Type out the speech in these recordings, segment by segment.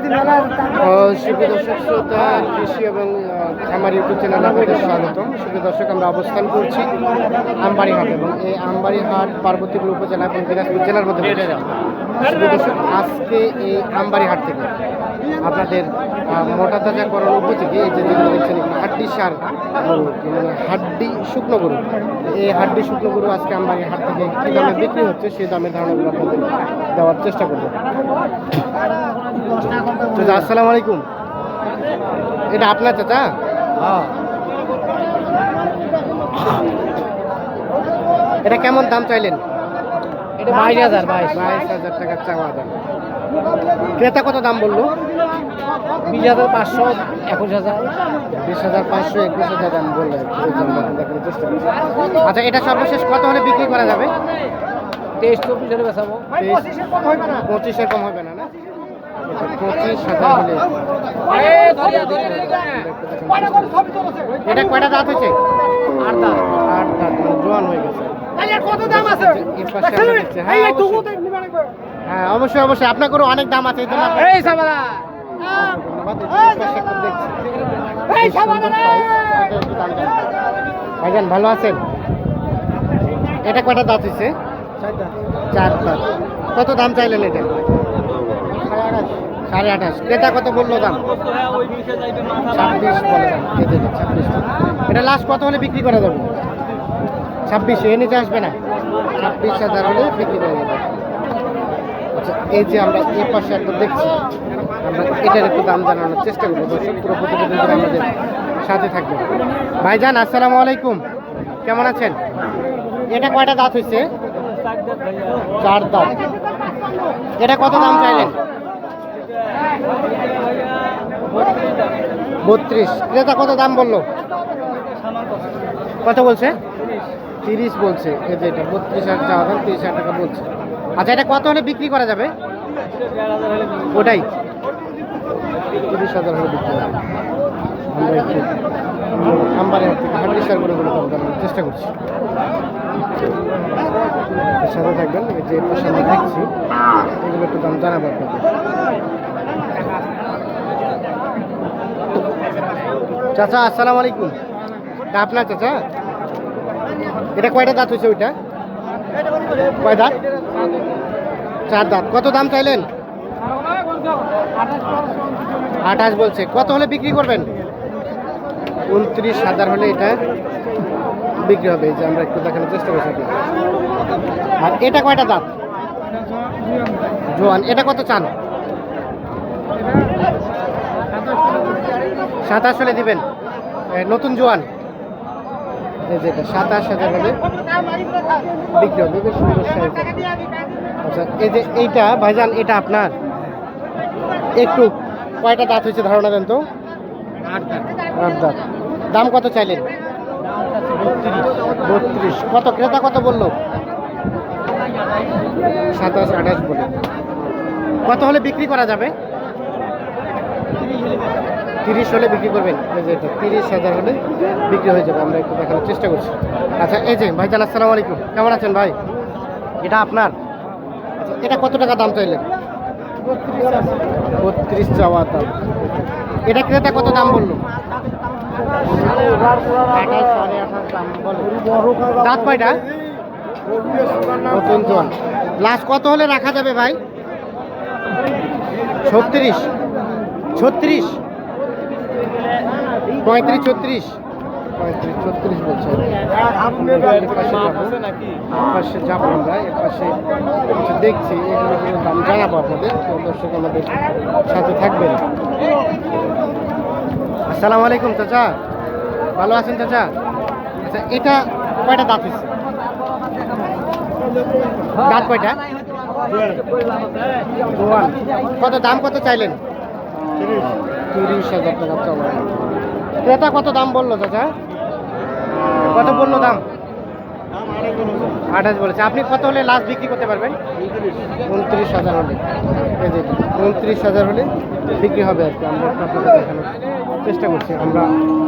সুপ্রিয় দর্শক শ্রোতা, কৃষি এবং খামার ইউটিউব চ্যানেলে আপনাদের স্বাগতম। সুপ্রিয় দর্শক, আমরা অবস্থান করছি আমবাড়ি হাট, এবং এই আমবাড়ি হাট পার্বতীপুর উপজেলা এবং দিনাজপুর জেলার মধ্যে পড়ে যায়। সুপ্রিয় দর্শক, আজকে এই আমবাড়ি হাট থেকে আপনাদের মোটা তাজাকরণ উপযোগী এই যে যেগুলো দেখছেন, হাড্ডি সার গরু, মানে হাড্ডি শুকনো গরু, এই হাড্ডি শুকনো গরু আজকে আমবাড়ি হাট থেকে কী দামে বিক্রি হচ্ছে সেই দামের ধারণাগুলো আপনাদের দেওয়ার চেষ্টা করবো। আসসালামু আলাইকুম, এটা আপনার চাচা? এটা কেমন দাম চাইলেন? এটা 22,000 22,000 টাকা চাওয়া দাম। ক্রেতা কত দাম বললো? 20,500 21,000 20,500 21,000 দাম বললেন। দেখানোর চেষ্টা করছি। আচ্ছা, এটা সর্বশেষ কত হলে বিক্রি করা যাবে? 23-24 হলে বেচাবো। 25-এর কম হবে না? না, 25,000 হলে। এটা কয়টা দাঁত হয়েছে? 8 দাঁত। 8 দাঁত, জোয়ান হয়ে গেছে। হ্যাঁ, অবশ্যই অবশ্যই, আপনার অনেক দাম আছে, এই জন্য ভাইজান ভালো আছেন? এটা কয়টা দাঁত হয়েছে? 4 দাঁত। কত দাম চাইলেন এটা? 28,500। ক্রেতা কত বললো দাম? 26 বলে দাম। 26। এটা লাস্ট কত হলে বিক্রি করা যাবে? 26, এর নিচে আসবে না? 26,000 হলে বিক্রি করা যাবে। আচ্ছা, এই যে আমরা এ পাশে একটা দেখছি, আমরা এটার একটু দাম জানানোর চেষ্টা করবো। দর্শক, পুরো প্রতিবেদন আমাদের সাথে থাকবে। ভাইজান আসসালামু আলাইকুম, কেমন আছেন? এটা কয়টা দাঁত হয়েছে? 4 দাঁত। এটা কত দাম চাইলেন? 32। ক্রেতা কত দাম বললো? কত বলছে? 30 বলছে। এই যে এটা 32,000 চাওয়া দাম, 30,000 টাকা বলছে। আচ্ছা, এটা কত হলে বিক্রি করা যাবে? ওটাই 30,000 হলে বিক্রি হবে। আমরা একটু আমবাড়ি হাট থেকে হাড্ডি সার গরুগুলো দাম জানানোর চেষ্টা করছি। সাথে থাকবেন। এই যে পাশে আমরা দেখছি, এগুলো একটু দাম জানাবো আপনাদের। চাচা আসসালামু আলাইকুম, এটা আপনার চাচা? এটা কয়টা দাঁত হয়েছে? ওইটা কয় দাঁত? 4 দাঁত। কত দাম চাইলেন? 28 বলছে। কত হলে বিক্রি করবেন? 29,000 হলে এটা বিক্রি হবে। যে আমরা একটু দেখানোর চেষ্টা করছি। আর এটা কয়টা দাঁত? জোয়ান। এটা কত চান? 27 হলে দিবেন। নতুন জোয়ান। এই যে এটা 27,000 হলে বিক্রি হবে। বেশ সুন্দর সাইজ। আচ্ছা, এই যে এইটা ভাইজান, এটা আপনার? একটু কয়টা দাঁত হয়েছে ধারণা দেন তো? 8 দাঁত। দাম কত চাইলেন? 32। কত ক্রেতা কত বললো? 27-28 বলে। কত হলে বিক্রি করা যাবে? 30 হলে বিক্রি করবেন। এই যে এটা 30,000 হলে বিক্রি হয়ে যাবে। আমরা একটু দেখানোর চেষ্টা করছি। আচ্ছা, এই যে ভাইজান আসসালামু আলাইকুম, কেমন আছেন ভাই? এটা আপনার? আচ্ছা, এটা কত টাকা দাম চাইলেন? 32 চাওয়া দাম। এটা ক্রেতা কত দাম বললো? 28, 28.5 দাম বলে। দাঁত কয়টা? নতুন জোয়ান। লাস্ট কত হলে রাখা যাবে ভাই? 36, 36, 35, 36, 35, 36 বলছে। পাশে যাবো আমরা, এর পাশে দেখছি, এগুলো দাম জানাবো আপনাদের। তো দর্শক আমাদের সাথে থাকবেন। আসসালামু আলাইকুম চাচা, ভালো আছেন চাচা? আচ্ছা, এটা কয়টা দাঁত হচ্ছে? দাঁত কয়টা? কত দাম কত চাইলেন? 30,000 টাকা চাওয়া। ক্রেতা কত দাম বললো চাচা? কত বললো দাম? 28 বলেছে। আপনি কত হলে লাস্ট বিক্রি করতে পারবেন? 29,000 হলে। 29,000 হলে বিক্রি হবে আর কি। আমরা আপনাদের দেখানোর চেষ্টা করছি। আমরা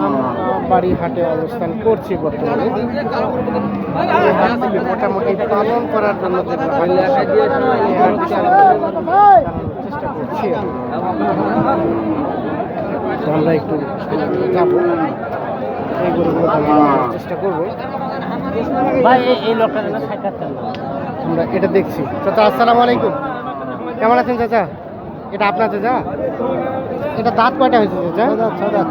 আমবাড়ি হাটে অবস্থান করছি বর্তমানে। মোটামুটি পালন করার জন্য চেষ্টা করছি। দেখছি তো আমরা একটু যাবো এই গরুগুলো দেখানোর চেষ্টা করবো। ভাই এই লোকটা না আমরা এটা দেখছি। চাচা আসসালামু আলাইকুম, কেমন আছেন চাচা? এটা আপনার চাচা? এটা দাঁত কয়টা হয়েছে চাচা? ছয় দাঁত।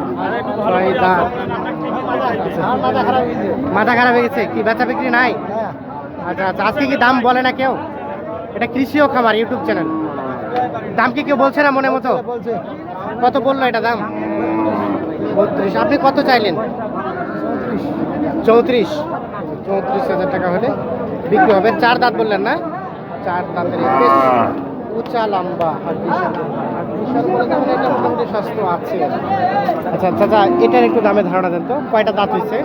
মাথা খারাপ হয়ে গেছে, কি বেচা বিক্রি নাই? আচ্ছা আচ্ছা, আজকে কি দাম বলে না কেউ? এটা কৃষি ও খামার ইউটিউব চ্যানেল, দাম কি কেউ বলছে না মনে মতো? কত বললো এটা দাম? 32। আপনি কত চাইলেন? 34। 34,000 টাকা হলে বিক্রি হবে। 4 দাঁত বললেন না? 4 দাঁতের বেশ উঁচা লম্বা আর বিশাল বলে তাহলে এটা মোটামুটি স্বাস্থ্য আছে। আচ্ছা চাচা, এটার একটু দামে ধারণা দেন তো, কয়টা দাঁত হয়েছে?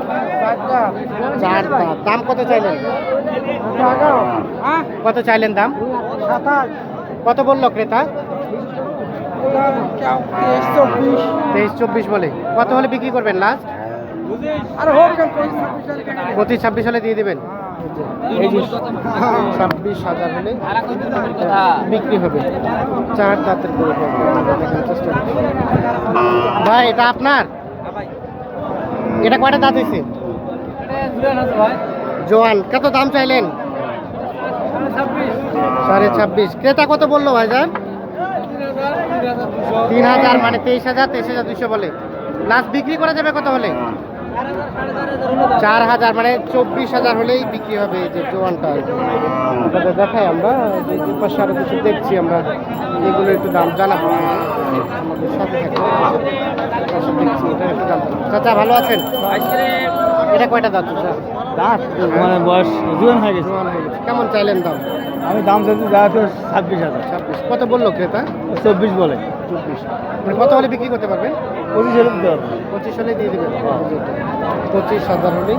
4 দাঁত। দাম কত চাইলেন? কত চাইলেন দাম? কত বললো ক্রেতা? 23-24 বলে। কত হলে বিক্রি করবেন লাস্ট? 25-26 হলে দিয়ে দেবেন। 26,000 হলে বিক্রি হবে। 4 দাঁতের গরু দেখার চেষ্টা করছি। ভাই এটা আপনার? এটা কয়টা দাঁত হয়েছে? জোয়ান। কত দাম চাইলেন? 26.5। ক্রেতা কত বললো ভাইজান? 3,000, মানে 23,000, 23,200 বলে। লাস্ট বিক্রি করা যাবে কত হলে? 4,000, মানে 24,000 হলেই বিক্রি হবে। এই যে জোয়ানটা আপনাদের দেখাই আমরা, যে পাশে আরো কিছু দেখছি আমরা, এগুলো একটু দাম জানাবো আমাদের সাথে থাকবে। দেখছি এটা একটু দাম। চাচা ভালো আছেন? এটা কয়টা দাঁত চাচা? দাঁত মানে বয়স জুয়ান হয়ে গেছে। জোয়ান হয়ে গেছে। কেমন চাইলেন দাম? আমি দাম চাইছি যা 26,000। 26। কত বললো ক্রেতা? 24 বলে। 24। মানে কত হলে বিক্রি করতে পারবেন? 25 হলে দিতে হবে। 25 হলে দিয়ে দেবেন। 25,000 হলেই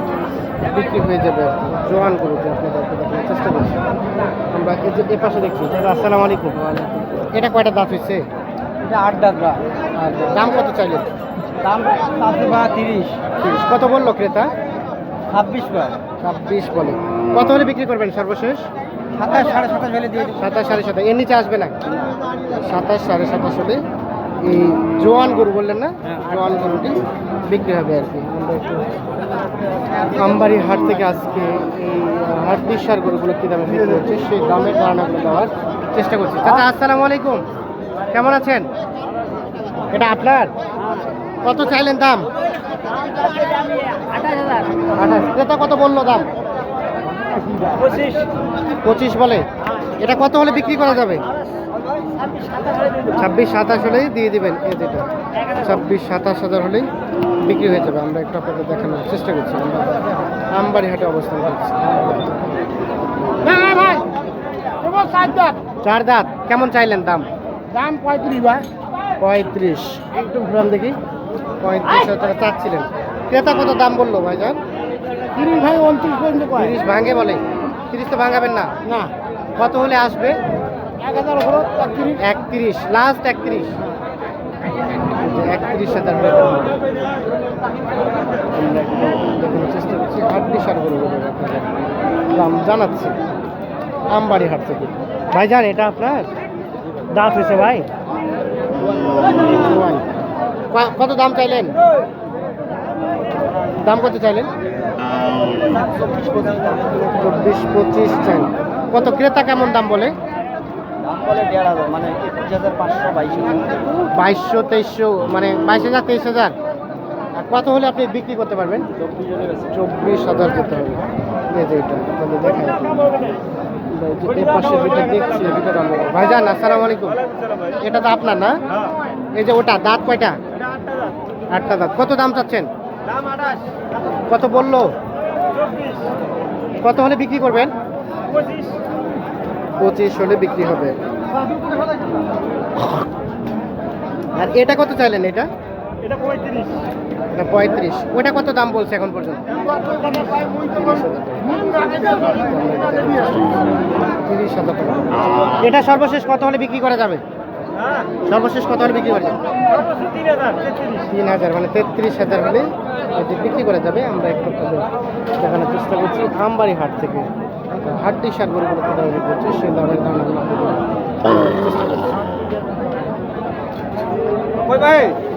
বিক্রি হয়ে যাবে আর কি। জোয়ান গরুটি আপনাদেরকে দেখানোর চেষ্টা করছি আমরা। এই যে এ পাশে দেখছি। দাদা আসসালামু আলাইকুম। এটা কয়টা দাঁত হচ্ছে? এটা 8 দাঁত বা। আর দাম কত চাইলেন? দাম চাইছি বা 30। 30। কত বললো ক্রেতা? 26 বা। 26 বলে। কত হলে বিক্রি করবেন সর্বশেষ? 27 27.5 হলে দিয়ে দিই। 27, 27.5। এর নিচে আসবে না? 27, 27.5 হলে এই জোয়ান গরু বললেন না? জোয়ান গরুটি বিক্রি হবে আর কি। আমরা একটু আমবাড়ি হাট থেকে আজকে এই হাড্ডির সার গরুগুলো কী দামে বিক্রি হচ্ছে সেই দামের ধারণাগুলো দেওয়ার চেষ্টা করছি। চাচা আসসালামু আলাইকুম, কেমন আছেন? এটা আপনার? কত চাইলেন দাম? 28। ক্রেতা কত বললো দাম? 25 বলে। এটা কত হলে বিক্রি করা যাবে? 26-27 হলেই দিয়ে দিবেন। এই যেটা 26-27,000 হলেই বিক্রি হয়ে যাবে। আমরা একটু আপনাদের দেখানোর চেষ্টা করছি। আমরা আমবাড়ি হাটে অবস্থান করছি। 4 দাঁত। কেমন চাইলেন দাম? দাম 35 বা। 35। একটু ঘুরান দেখি। 35,000 টাকা চাচ্ছিলেন। ক্রেতা কত দাম বললো ভাইজান? 30 ভাই 29 পর্যন্ত কয়। 30 ভাঙে বলে। 30 তো ভাঙাবেন না? না, কত হলে আসবে? 1000 হলো 31। 31 লাস্ট। 31। 31,000 দেখানোর চেষ্টা করছি। হাড্ডি সার গরু আপনাদের দাম জানাচ্ছি আমবাড়ি হাট থেকে। ভাইজান এটা আপনার? দাঁত হয়েছে ভাই? জোয়ান। কত দাম চাইলেন? দাম কত চাইলেন? 24-25 চাই। কত ক্রেতা কেমন দাম বলে? দাম বলে 1,500, মানে 21,500 2200-2300, মানে 22,000-23,000। আর কত হলে আপনি বিক্রি করতে পারবেন? 24,000 করতে হবে। এই যে এটা আপনাদের দেখাই। এই পাশে যেটা দেখছি এটা দাম বলে। ভাইজান আসসালামু আলাইকুম। এটা তো আপনার না? এই যে ওটা দাঁত কয়টা? 8টা দাঁত। কত দাম চাচ্ছেন? দাম 28। কত বললো? কত হলে বিক্রি করবেন? 25 হলে বিক্রি হবে। আর এটা কত চাইলেন? এটা এটা 35। এটা 35। ওটা কত দাম বলছে এখন পর্যন্ত? 30,000 টাকা। এটা সর্বশেষ কত হলে বিক্রি করা যাবে? সর্বশেষ কত হলে বিক্রি করা যাবে? 3,000, মানে 33,000 হলে এটি বিক্রি করা যাবে। আমরা একটু দেখানোর চেষ্টা করছি আমবাড়ি হাট থেকে। হাড্ডি সার গরুগুলো কোথাও বিক্রি করছে সেই দামের ধারণাগুলো আপনাদের চেষ্টা করছি। ওই ভাই